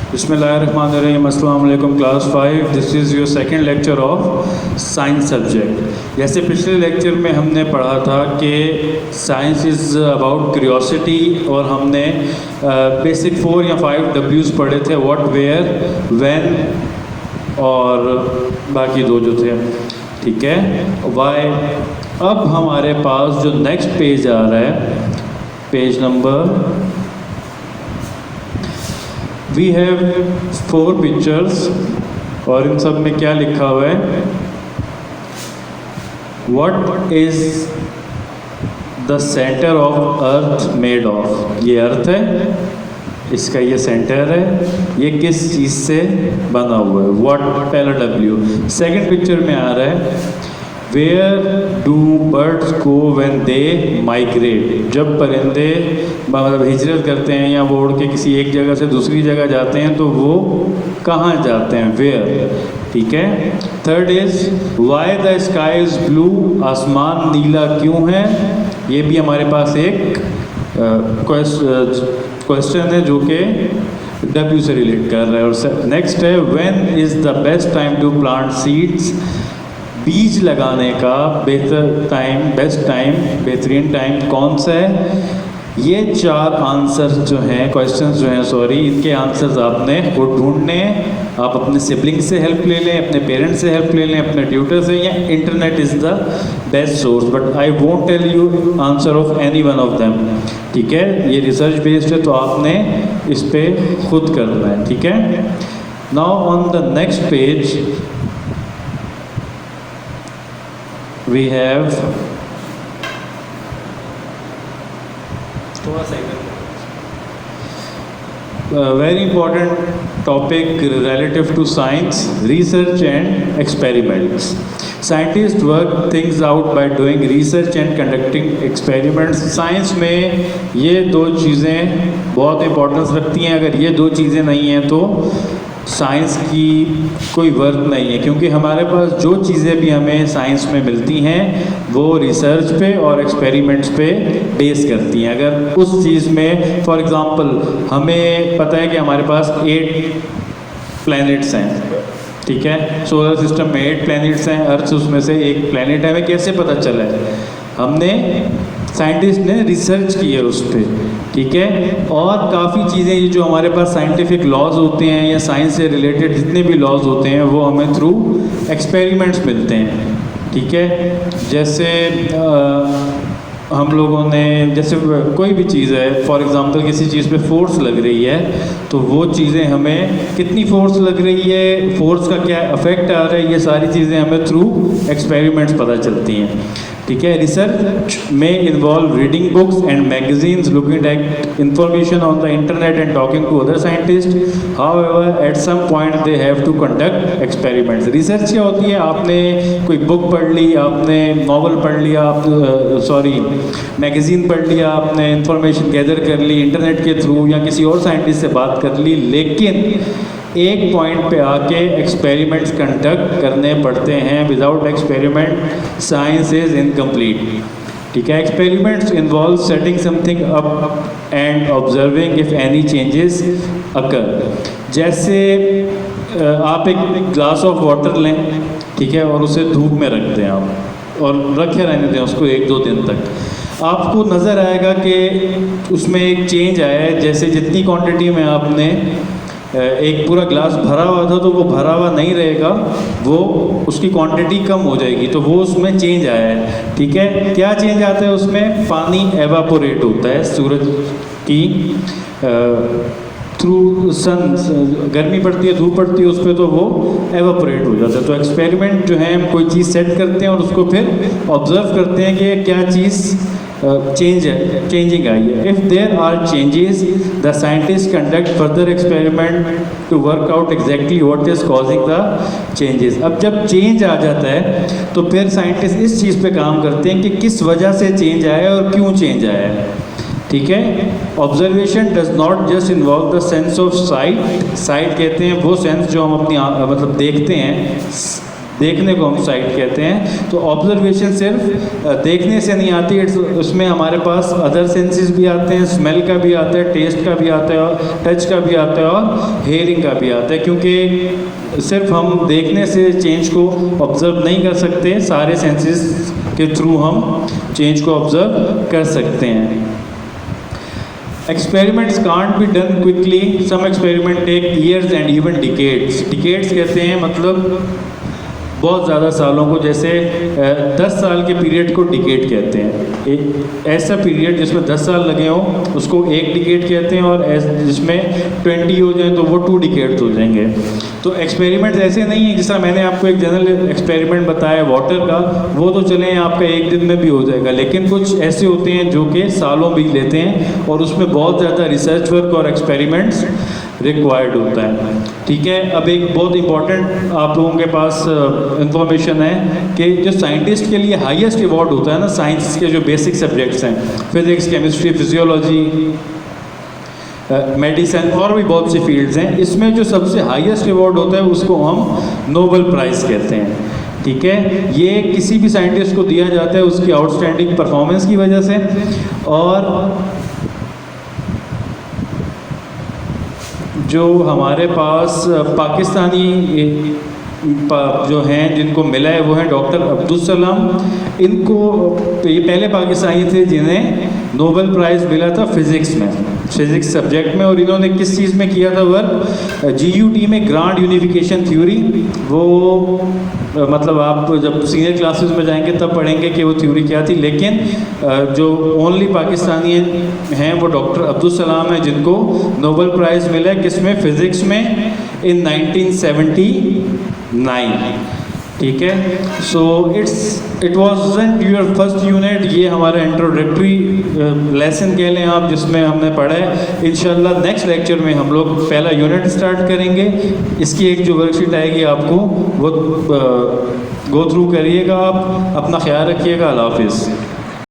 बिस्मिल्लाहिर्रहमानिर्रहीम। अस्सलाम वालेकुम class 5। This is your second lecture of science subject. जैसे पिछले लेक्चर में हमने पढ़ा था कि साइंस इज़ अबाउट क्यूरियोसिटी और हमने बेसिक 4 या 5 W's पढ़े थे, व्हाट, वेयर, व्हेन और बाकी दो जो थे, ठीक है, वाई। अब हमारे पास जो नेक्स्ट पेज आ रहा है, page number, we have 4 pictures और इन सब में क्या लिखा हुआ है, what is the centre of earth made of. ये अर्थ है, इसका ये सेंटर है, ये किस चीज़ से बना हुआ है, व्हाट, पहला W। सेकंड पिक्चर में आ रहा है, where do birds go when they migrate. जब परिंदे मतलब हिजरत करते हैं या वो उड़ के किसी एक जगह से दूसरी जगह जाते हैं तो वो कहाँ जाते हैं, वेयर, ठीक है। Third is why the sky is blue, आसमान नीला क्यों है। ये भी हमारे पास एक क्वेश्चन है जो कि W से रिलेट कर रहा है। और नेक्स्ट है, when is the best time to plant seeds. बीज लगाने का बेस्ट टाइम, बेहतरीन टाइम कौन सा है। ये 4 आंसर्स जो हैं, क्वेश्चंस जो हैं, सॉरी, इनके आंसर्स आपने खुद ढूंढने हैं। आप अपने सिबलिंग से हेल्प ले लें, अपने पेरेंट्स से हेल्प ले लें, अपने ट्यूटर से, या internet is the best source, but I won't tell you answer of any one of them, ठीक है। ये रिसर्च बेस्ड है तो आपने इस पर खुद करना है, ठीक है। Now on the next page we have very important topic relative to science, research and experiments. Scientists work things out by doing research and conducting experiments. Science में ये 2 चीज़ें बहुत इंपॉर्टेंस रखती हैं। अगर ये 2 चीज़ें नहीं हैं तो साइंस की कोई वर्क नहीं है, क्योंकि हमारे पास जो चीज़ें भी हमें साइंस में मिलती हैं वो रिसर्च पे और एक्सपेरिमेंट्स पे बेस करती हैं। अगर उस चीज़ में फॉर एग्ज़ाम्पल हमें पता है कि हमारे पास 8 प्लैनेट्स हैं, ठीक है, सोलर सिस्टम में 8 प्लैनेट्स हैं, अर्थ उसमें से एक प्लैनेट है, हमें कैसे पता चला है, हमने साइंटिस्ट ने रिसर्च की है उस पर, ठीक है। और काफ़ी चीज़ें ये जो हमारे पास साइंटिफिक लॉज होते हैं या साइंस से रिलेटेड जितने भी लॉज होते हैं वो हमें थ्रू एक्सपेरिमेंट्स मिलते हैं, ठीक है। जैसे हम लोगों ने, जैसे कोई भी चीज़ है, फॉर एग्ज़ाम्पल किसी चीज़ पे फोर्स लग रही है तो वो चीज़ें हमें कितनी फोर्स लग रही है, फोर्स का क्या इफेक्ट आ रहा है, ये सारी चीज़ें हमें थ्रू एक्सपेरिमेंट्स पता चलती हैं, ठीक है। रिसर्च में involve reading books and magazines, looking at information on the internet and talking to other scientist. However at some point they have to conduct experiments. Research क्या होती है, आपने कोई बुक पढ़ ली, आपने नॉवल पढ़ लिया, आप मैगज़ीन पढ़ लिया, आपने इंफॉर्मेशन गैदर कर ली इंटरनेट के थ्रू या किसी और साइंटिस्ट से बात कर ली, लेकिन एक पॉइंट पे आके एक्सपेरिमेंट्स कंडक्ट करने पड़ते हैं। Without experiment science is incomplete, ठीक है। Experiments involve setting something up and observing if any changes अकर। जैसे आप एक ग्लास ऑफ वाटर लें, ठीक है, और उसे धूप में रख दें आप और रखे रहने दें उसको 1-2 दिन तक, आपको नज़र आएगा कि उसमें एक चेंज आया है। जैसे जितनी क्वांटिटी में आपने एक पूरा ग्लास भरा हुआ था तो वो भरा हुआ नहीं रहेगा, वो उसकी क्वांटिटी कम हो जाएगी, तो वो उसमें चेंज आया है, ठीक है। क्या चेंज आता है उसमें, पानी एवापोरेट होता है सूरज की थ्रू सन, गर्मी पड़ती है, धूप पड़ती है उस पर, तो वो एवापोरेट हो जाता है। तो एक्सपेरिमेंट जो है, हम कोई चीज़ सेट करते हैं और उसको फिर ऑब्जर्व करते हैं कि क्या चीज़ चेंजिंग आई है। If there are changes the scientist conduct further experiment to work out exactly what is causing the changes. अब जब चेंज आ जाता है तो फिर साइंटिस्ट इस चीज़ पे काम करते हैं कि किस वजह से चेंज आया और क्यों चेंज आया है, ठीक है। Observation does not just involve the sense of site. Site कहते हैं वो सेंस जो हम अपनी मतलब देखते हैं, देखने को हम साइट कहते हैं। तो ऑब्जर्वेशन सिर्फ देखने से नहीं आती, उसमें हमारे पास अदर सेंसेस भी आते हैं, स्मेल का भी आता है, टेस्ट का भी आता है, और टच का भी आता है, और हेयरिंग का भी आता है, क्योंकि सिर्फ हम देखने से चेंज को ऑब्जर्व नहीं कर सकते, सारे सेंसेस के थ्रू हम चेंज को ऑब्जर्व कर सकते हैं। Experiments can't be done quickly. Some experiment take years and even decades. Decades कहते हैं मतलब बहुत ज़्यादा सालों को, जैसे 10 साल के पीरियड को डिकेड कहते हैं। एक ऐसा पीरियड जिसमें 10 साल लगे हों उसको एक डिकेड कहते हैं, और जिसमें 20 हो जाए तो वो 2 डिकेड्स हो जाएंगे। तो एक्सपेरिमेंट्स ऐसे नहीं है, जिस तरह मैंने आपको एक जनरल एक्सपेरिमेंट बताया वाटर का, वो तो चलें आपका एक दिन में भी हो जाएगा, लेकिन कुछ ऐसे होते हैं जो कि सालों भी लेते हैं, और उसमें बहुत ज़्यादा रिसर्च वर्क और एक्सपेरिमेंट्स रिक्वायर्ड होता है। ठीक है, अब एक बहुत इंपॉर्टेंट आप लोगों के पास इंफॉर्मेशन है कि जो साइंटिस्ट के लिए हाईएस्ट अवार्ड होता है ना, साइंस के जो बेसिक सब्जेक्ट्स हैं, फिजिक्स, केमिस्ट्री, फिजियोलॉजी, मेडिसिन और भी बहुत सी फील्ड्स हैं, इसमें जो सबसे हाईएस्ट अवार्ड होता है उसको हम नोबेल प्राइज़ कहते हैं। ठीक है, ये किसी भी साइंटिस्ट को दिया जाता है उसकी आउटस्टैंडिंग परफॉर्मेंस की वजह से, और जो हमारे पास पाकिस्तानी जो हैं जिनको मिला है वो हैं डॉक्टर अब्दुल सलाम। इनको ये पहले पाकिस्तानी थे जिन्हें नोबेल प्राइज़ मिला था फिज़िक्स में, फिज़िक्स सब्जेक्ट में, और इन्होंने किस चीज़ में किया था वर्क? GUT में ग्रांड यूनिफिकेशन थ्योरी। वो मतलब आप जब सीनियर क्लासेस में जाएंगे तब पढ़ेंगे कि वो थ्योरी क्या थी, लेकिन जो ओनली पाकिस्तानी हैं वो डॉक्टर अब्दुल सलाम हैं जिनको नोबेल प्राइज़ मिला है, किसमें? फ़िज़िक्स में, इन 1979। ठीक है, so it wasn't your first unit, ये हमारा इंट्रोडक्टरी लेसन कह लें आप, जिसमें हमने पढ़ा है। इंशाल्लाह नेक्स्ट लेक्चर में हम लोग पहला यूनिट स्टार्ट करेंगे। इसकी एक जो वर्कशीट आएगी आपको वो गो थ्रू करिएगा आप। अपना ख्याल रखिएगा। अल्लाह हाफिज़।